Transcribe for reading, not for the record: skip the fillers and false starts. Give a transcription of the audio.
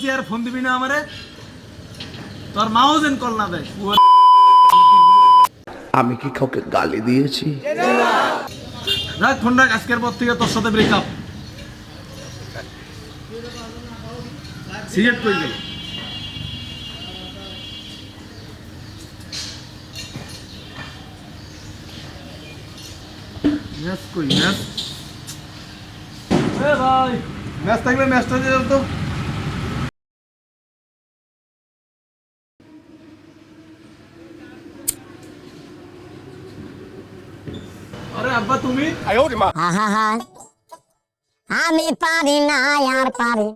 বলছি আর ফোন দিবি না আমারে, তোর মাও যেন কল না দেয়। আমি কি কাউকে গালি দিয়েছি? রাখ ফোন রাখ, আজকের পর থেকে তোর সাথে ব্রেকআপ। সিগারেট কই গেল? ম্যাচ কই ম্যাচ? এ ভাই ম্যাচ থাকলে ম্যাচটা দিয়ে দাও তো। আরে আব্বা তুমি? আহা, আমি পারি না আর পারি